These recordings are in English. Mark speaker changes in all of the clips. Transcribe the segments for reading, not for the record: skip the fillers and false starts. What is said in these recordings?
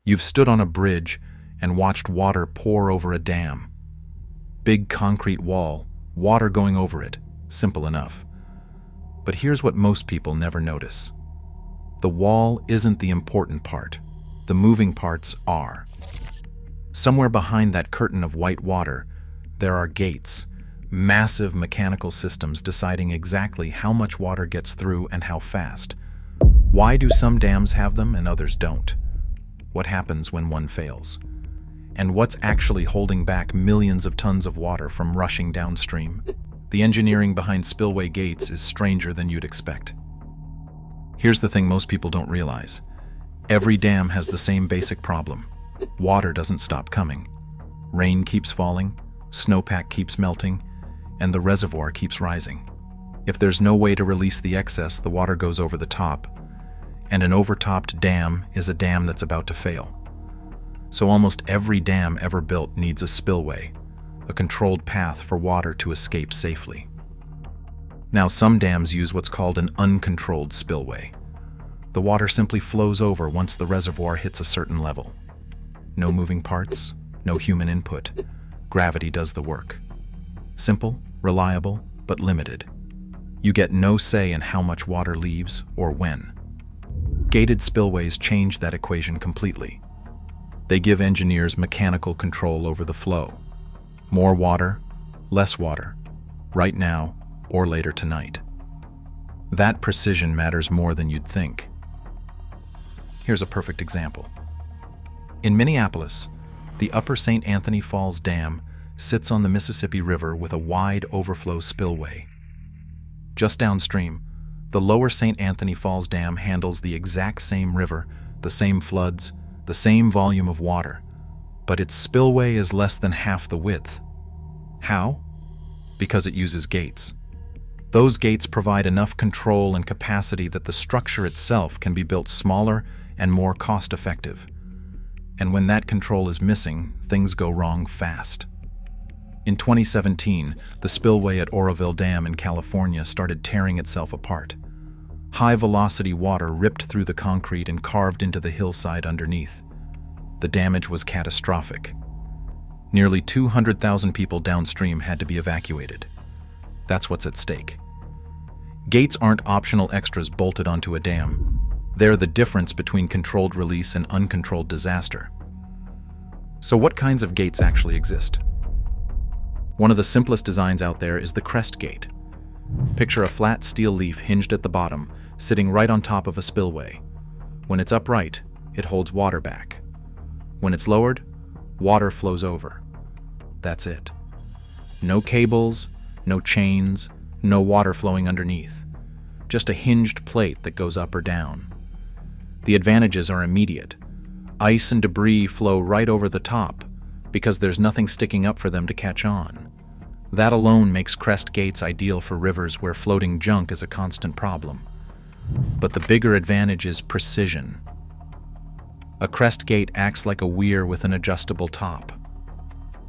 Speaker 1: You've stood on a bridge and watched water pour over a dam. Big concrete wall, water going over it, simple enough. But here's what most people never notice. The wall isn't the important part. The moving parts are. Somewhere behind that curtain of white water, there are gates, massive mechanical systems deciding exactly how much water gets through and how fast. Why do some dams have them and others don't? What happens when one fails? And what's actually holding back millions of tons of water from rushing downstream? The engineering behind spillway gates is stranger than you'd expect. Here's the thing most people don't realize. Every dam has the same basic problem. Water doesn't stop coming. Rain keeps falling, snowpack keeps melting, and the reservoir keeps rising. If there's no way to release the excess, the water goes over the top, and an overtopped dam is a dam that's about to fail. So almost every dam ever built needs a spillway, a controlled path for water to escape safely. Now, some dams use what's called an uncontrolled spillway. The water simply flows over once the reservoir hits a certain level. No moving parts, no human input. Gravity does the work. Simple, reliable, but limited. You get no say in how much water leaves or when. Gated spillways change that equation completely. They give engineers mechanical control over the flow. More water, less water, right now or later tonight. That precision matters more than you'd think. Here's a perfect example. In Minneapolis, the Upper St. Anthony Falls Dam sits on the Mississippi River with a wide overflow spillway. Just downstream, the Lower St. Anthony Falls Dam handles the exact same river, the same floods, the same volume of water, but its spillway is less than half the width. How? Because it uses gates. Those gates provide enough control and capacity that the structure itself can be built smaller and more cost-effective. And when that control is missing, things go wrong fast. In 2017, the spillway at Oroville Dam in California started tearing itself apart. High-velocity water ripped through the concrete and carved into the hillside underneath. The damage was catastrophic. Nearly 200,000 people downstream had to be evacuated. That's what's at stake. Gates aren't optional extras bolted onto a dam. They're the difference between controlled release and uncontrolled disaster. So what kinds of gates actually exist? One of the simplest designs out there is the Crest gate. Picture a flat steel leaf hinged at the bottom, sitting right on top of a spillway. When it's upright, it holds water back. When it's lowered, water flows over. That's it. No cables, no chains, no water flowing underneath. Just a hinged plate that goes up or down. The advantages are immediate. Ice and debris flow right over the top because there's nothing sticking up for them to catch on. That alone makes Crest gates ideal for rivers where floating junk is a constant problem. But the bigger advantage is precision. A Crest gate acts like a weir with an adjustable top.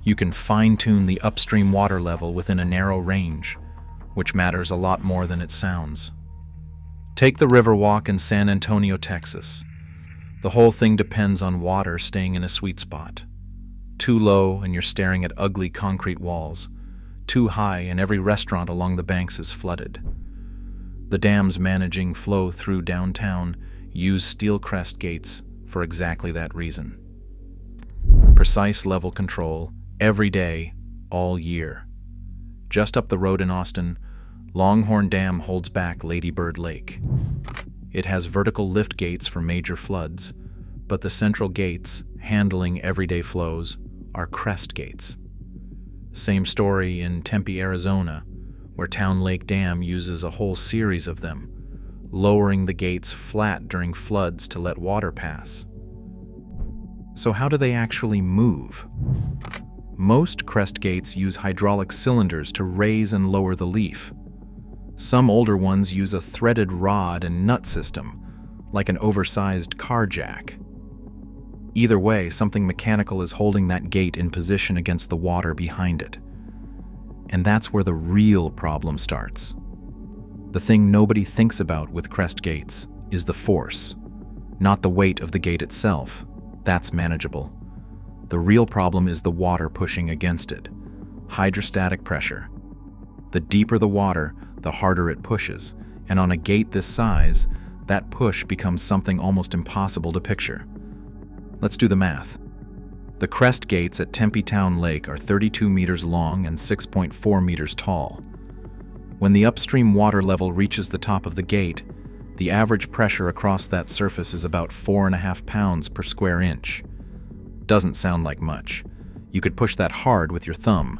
Speaker 1: You can fine-tune the upstream water level within a narrow range, which matters a lot more than it sounds. Take the Riverwalk in San Antonio, Texas. The whole thing depends on water staying in a sweet spot. Too low and you're staring at ugly concrete walls. Too high and every restaurant along the banks is flooded. The dams managing flow through downtown use steel Crest gates for exactly that reason. Precise level control, every day, all year. Just up the road in Austin, Longhorn Dam holds back Lady Bird Lake. It has vertical lift gates for major floods, but the central gates, handling everyday flows, are Crest gates. Same story in Tempe, Arizona, where Town Lake Dam uses a whole series of them, lowering the gates flat during floods to let water pass. So how do they actually move? Most Crest gates use hydraulic cylinders to raise and lower the leaf. Some older ones use a threaded rod and nut system, like an oversized car jack. Either way, something mechanical is holding that gate in position against the water behind it. And that's where the real problem starts. The thing nobody thinks about with Crest gates is the force, not the weight of the gate itself, That's manageable. The real problem is the water pushing against it. Hydrostatic pressure. The deeper the water, the harder it pushes, and on a gate this size, that push becomes something almost impossible to picture. Let's do the math. The Crest gates at Tempe Town Lake are 32 meters long and 6.4 meters tall. When the upstream water level reaches the top of the gate, the average pressure across that surface is about 4.5 pounds per square inch. Doesn't sound like much. You could push that hard with your thumb,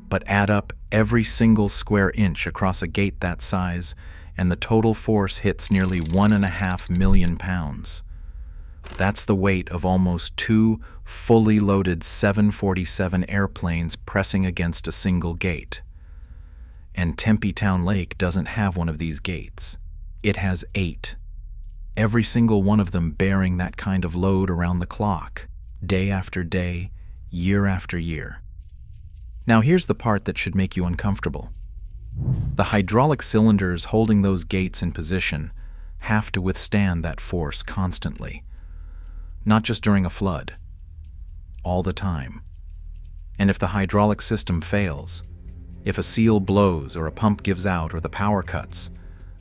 Speaker 1: but add up every single square inch across a gate that size, and the total force hits nearly 1.5 million pounds. That's the weight of almost 2 fully loaded 747 airplanes pressing against a single gate. And Tempe Town Lake doesn't have one of these gates. It has 8. Every single one of them bearing that kind of load around the clock, day after day, year after year. Now here's the part that should make you uncomfortable. The hydraulic cylinders holding those gates in position have to withstand that force constantly. Not just during a flood. All the time. And if the hydraulic system fails, if a seal blows or a pump gives out or the power cuts,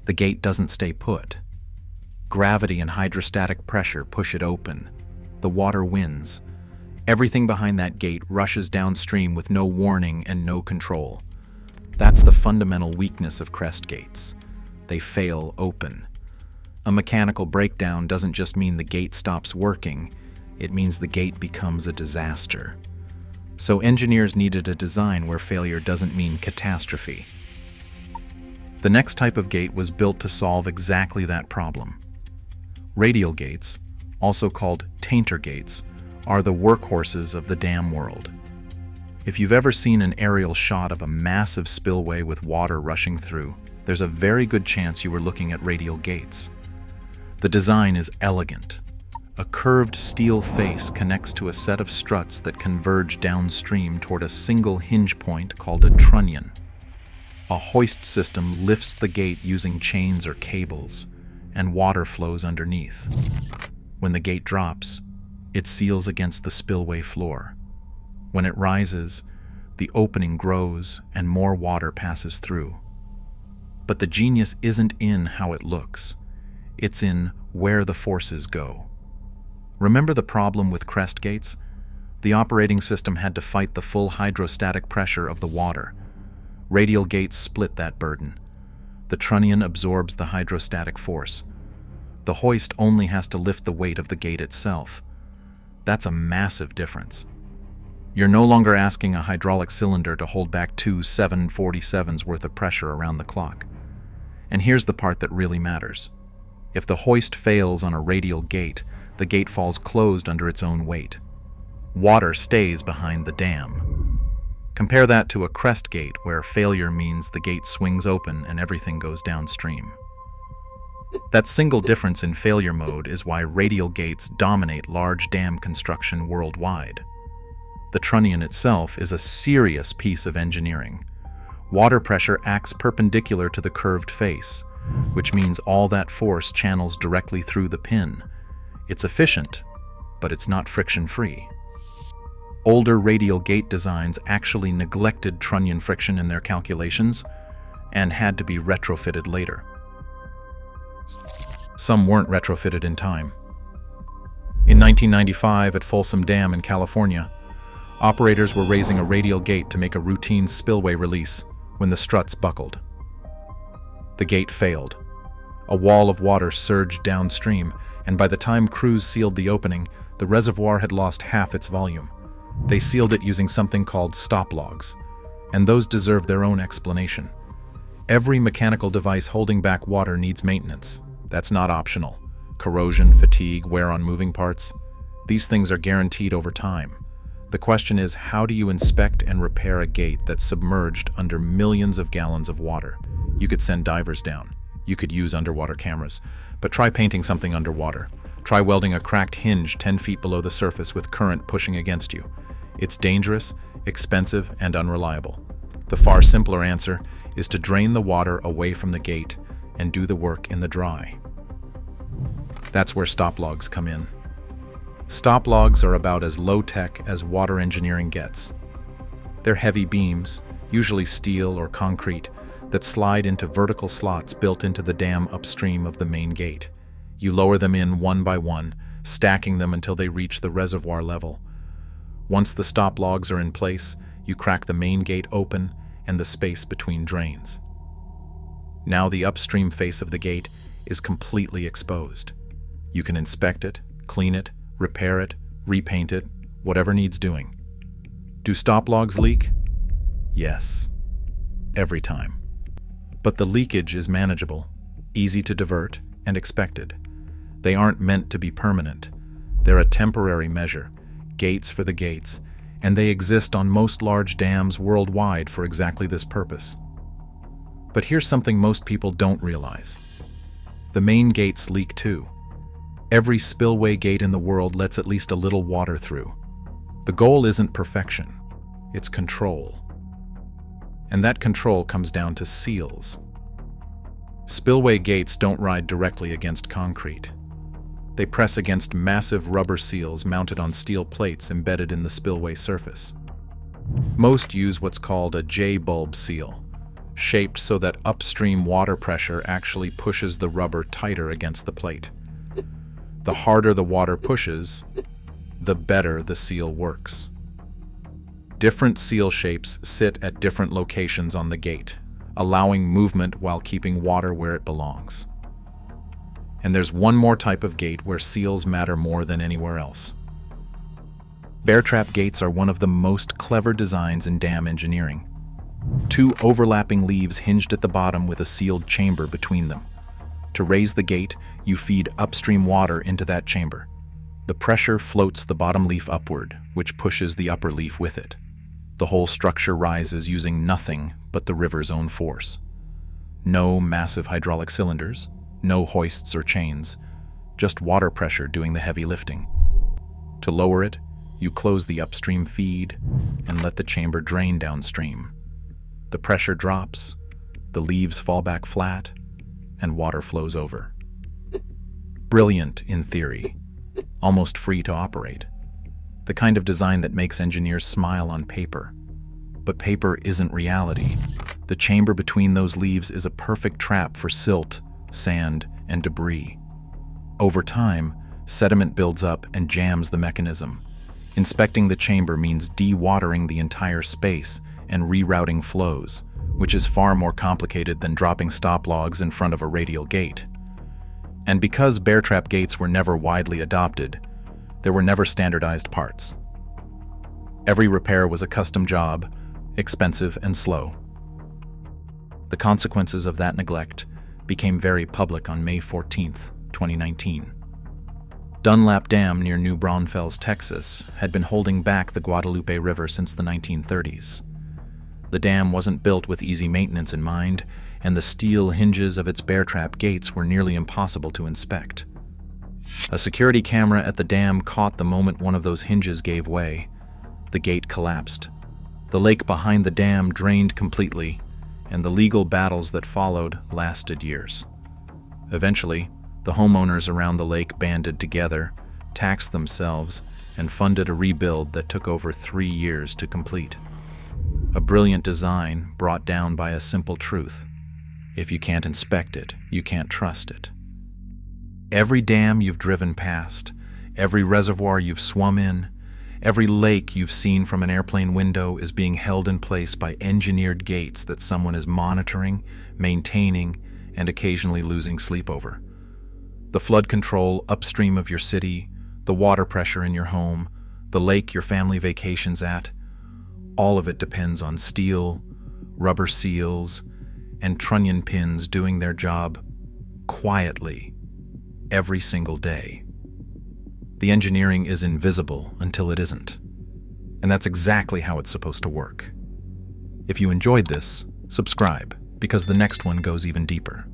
Speaker 1: the gate doesn't stay put. Gravity and hydrostatic pressure push it open. The water wins. Everything behind that gate rushes downstream with no warning and no control. That's the fundamental weakness of Crest gates. They fail open. A mechanical breakdown doesn't just mean the gate stops working, it means the gate becomes a disaster. So engineers needed a design where failure doesn't mean catastrophe. The next type of gate was built to solve exactly that problem. Radial gates, also called tainter gates, are the workhorses of the dam world. If you've ever seen an aerial shot of a massive spillway with water rushing through, there's a very good chance you were looking at radial gates. The design is elegant. A curved steel face connects to a set of struts that converge downstream toward a single hinge point called a trunnion. A hoist system lifts the gate using chains or cables, and water flows underneath. When the gate drops, it seals against the spillway floor. When it rises, the opening grows and more water passes through. But the genius isn't in how it looks. It's in where the forces go. Remember the problem with Crest gates? The operating system had to fight the full hydrostatic pressure of the water. Radial gates split that burden. The trunnion absorbs the hydrostatic force. The hoist only has to lift the weight of the gate itself. That's a massive difference. You're no longer asking a hydraulic cylinder to hold back 2 747s worth of pressure around the clock. And here's the part that really matters. If the hoist fails on a radial gate, the gate falls closed under its own weight. Water stays behind the dam. Compare that to a Crest gate, where failure means the gate swings open and everything goes downstream. That single difference in failure mode is why radial gates dominate large dam construction worldwide. The trunnion itself is a serious piece of engineering. Water pressure acts perpendicular to the curved face, which means all that force channels directly through the pin. It's efficient, but it's not friction-free. Older radial gate designs actually neglected trunnion friction in their calculations and had to be retrofitted later. Some weren't retrofitted in time. In 1995 at Folsom Dam in California, operators were raising a radial gate to make a routine spillway release when the struts buckled. The gate failed. A wall of water surged downstream, and by the time crews sealed the opening, the reservoir had lost half its volume. They sealed it using something called stop logs, and those deserve their own explanation. Every mechanical device holding back water needs maintenance. That's not optional. Corrosion, fatigue, wear on moving parts, these things are guaranteed over time. The question is, how do you inspect and repair a gate that's submerged under millions of gallons of water? You could send divers down. You could use underwater cameras. But try painting something underwater. Try welding a cracked hinge 10 feet below the surface with current pushing against you. It's dangerous, expensive, and unreliable. The far simpler answer is to drain the water away from the gate and do the work in the dry. That's where stop logs come in. Stop logs are about as low-tech as water engineering gets. They're heavy beams, usually steel or concrete, that slide into vertical slots built into the dam upstream of the main gate. You lower them in one by one, stacking them until they reach the reservoir level. Once the stop logs are in place, you crack the main gate open and the space between drains. Now the upstream face of the gate is completely exposed. You can inspect it, clean it, repair it, repaint it, whatever needs doing. Do stop logs leak? Yes. Every time. But the leakage is manageable, easy to divert, and expected. They aren't meant to be permanent. They're a temporary measure, gates for the gates, and they exist on most large dams worldwide for exactly this purpose. But here's something most people don't realize. The main gates leak too. Every spillway gate in the world lets at least a little water through. The goal isn't perfection, it's control. And that control comes down to seals. Spillway gates don't ride directly against concrete. They press against massive rubber seals mounted on steel plates embedded in the spillway surface. Most use what's called a J-bulb seal, shaped so that upstream water pressure actually pushes the rubber tighter against the plate. The harder the water pushes, the better the seal works. Different seal shapes sit at different locations on the gate, allowing movement while keeping water where it belongs. And there's one more type of gate where seals matter more than anywhere else. Bear trap gates are one of the most clever designs in dam engineering. Two overlapping leaves hinged at the bottom with a sealed chamber between them. To raise the gate, you feed upstream water into that chamber. The pressure floats the bottom leaf upward, which pushes the upper leaf with it. The whole structure rises using nothing but the river's own force. No massive hydraulic cylinders, no hoists or chains, just water pressure doing the heavy lifting. To lower it, you close the upstream feed and let the chamber drain downstream. The pressure drops, the leaves fall back flat, and water flows over. Brilliant in theory, almost free to operate. The kind of design that makes engineers smile on paper. But paper isn't reality. The chamber between those leaves is a perfect trap for silt, sand, and debris. Over time, sediment builds up and jams the mechanism. Inspecting the chamber means dewatering the entire space and rerouting flows, which is far more complicated than dropping stop logs in front of a radial gate. And because bear trap gates were never widely adopted, there were never standardized parts. Every repair was a custom job, expensive and slow. The consequences of that neglect became very public on May 14, 2019. Dunlap Dam near New Braunfels, Texas, had been holding back the Guadalupe River since the 1930s. The dam wasn't built with easy maintenance in mind, and the steel hinges of its bear trap gates were nearly impossible to inspect. A security camera at the dam caught the moment one of those hinges gave way. The gate collapsed. The lake behind the dam drained completely, and the legal battles that followed lasted years. Eventually, the homeowners around the lake banded together, taxed themselves, and funded a rebuild that took over 3 years to complete. A brilliant design brought down by a simple truth. If you can't inspect it, you can't trust it. Every dam you've driven past, every reservoir you've swum in, every lake you've seen from an airplane window is being held in place by engineered gates that someone is monitoring, maintaining, and occasionally losing sleep over. The flood control upstream of your city, the water pressure in your home, the lake your family vacations at, all of it depends on steel, rubber seals, and trunnion pins doing their job quietly every single day. The engineering is invisible until it isn't. And that's exactly how it's supposed to work. If you enjoyed this, subscribe, because the next one goes even deeper.